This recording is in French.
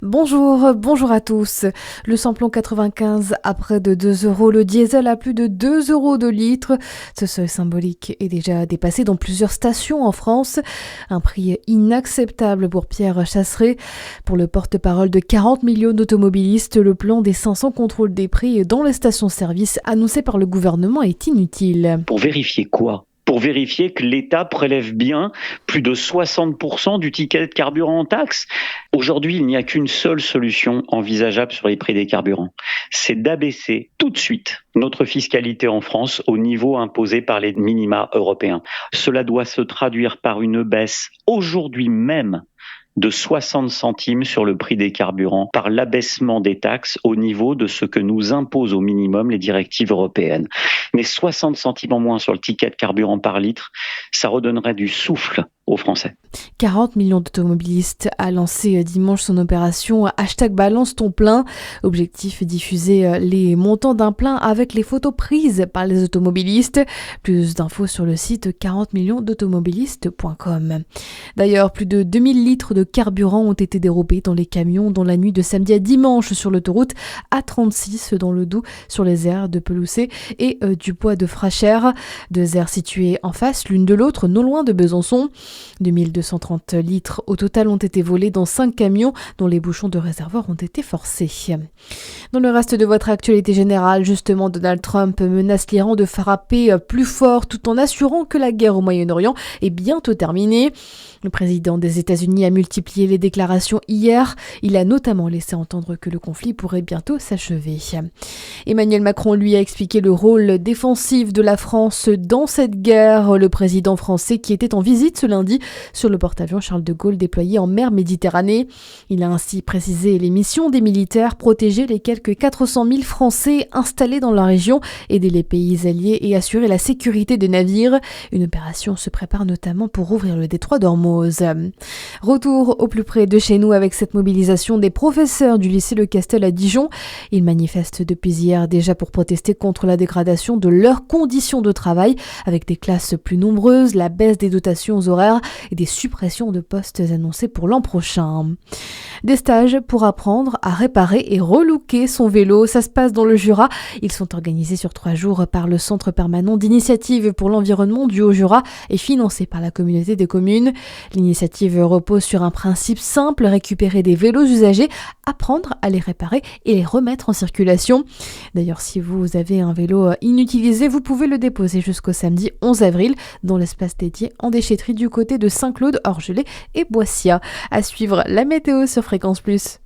Bonjour à tous. Le samplon 95 à près de 2 euros, le diesel à plus de 2 euros de litre. Ce seuil symbolique est déjà dépassé dans plusieurs stations en France. Un prix inacceptable pour Pierre Chasseret. Pour le porte-parole de 40 millions d'automobilistes, le plan des 500 contrôles des prix dans les stations-service annoncé par le gouvernement est inutile. Pour vérifier quoi ? Pour vérifier que l'État prélève bien plus de 60% du ticket de carburant en taxe. Aujourd'hui, il n'y a qu'une seule solution envisageable sur les prix des carburants. C'est d'abaisser tout de suite notre fiscalité en France au niveau imposé par les minima européens. Cela doit se traduire par une baisse aujourd'hui même de 60 centimes sur le prix des carburants par l'abaissement des taxes au niveau de ce que nous imposent au minimum les directives européennes. Mais 60 centimes en moins sur le ticket de carburant par litre, ça redonnerait du souffle aux Français. 40 millions d'automobilistes a lancé dimanche son opération #balance ton plein. Objectif, diffuser les montants d'un plein avec les photos prises par les automobilistes. Plus d'infos sur le site 40millionsdautomobilistes.com. D'ailleurs, plus de 2000 litres de carburant ont été dérobés dans les camions dans la nuit de samedi à dimanche sur l'autoroute A36 dans le Doubs, sur les aires de Pelousset et du bois de Frachères. Deux aires situées en face l'une de l'autre, non loin de Besançon. 2230 litres au total ont été volés dans 5 camions dont les bouchons de réservoir ont été forcés. Dans le reste de votre actualité générale, justement, Donald Trump menace l'Iran de frapper plus fort tout en assurant que la guerre au Moyen-Orient est bientôt terminée. Le président des États-Unis a multiplié les déclarations hier. Il a notamment laissé entendre que le conflit pourrait bientôt s'achever. Emmanuel Macron, lui, a expliqué le rôle défensif de la France dans cette guerre. Le président français qui était en visite ce lundi sur le porte-avions Charles de Gaulle déployé en mer Méditerranée. Il a ainsi précisé les missions des militaires, protéger les quelques 400 000 Français installés dans la région, aider les pays alliés et assurer la sécurité des navires. Une opération se prépare notamment pour ouvrir le détroit d'Ormuz. Retour au plus près de chez nous avec cette mobilisation des professeurs du lycée Le Castel à Dijon. Ils manifestent depuis hier déjà pour protester contre la dégradation de leurs conditions de travail avec des classes plus nombreuses, la baisse des dotations aux horaires et des suppressions de postes annoncées pour l'an prochain. Des stages pour apprendre à réparer et relooker son vélo. Ça se passe dans le Jura. Ils sont organisés sur 3 jours par le Centre permanent d'initiative pour l'environnement du Haut-Jura et financés par la communauté des communes. L'initiative repose sur un principe simple, récupérer des vélos usagés, apprendre à les réparer et les remettre en circulation. D'ailleurs, si vous avez un vélo inutilisé, vous pouvez le déposer jusqu'au samedi 11 avril dans l'espace dédié en déchetterie du côté de Saint-Claude, Orgelès et Boissia. À suivre la météo sur Fréquence Plus.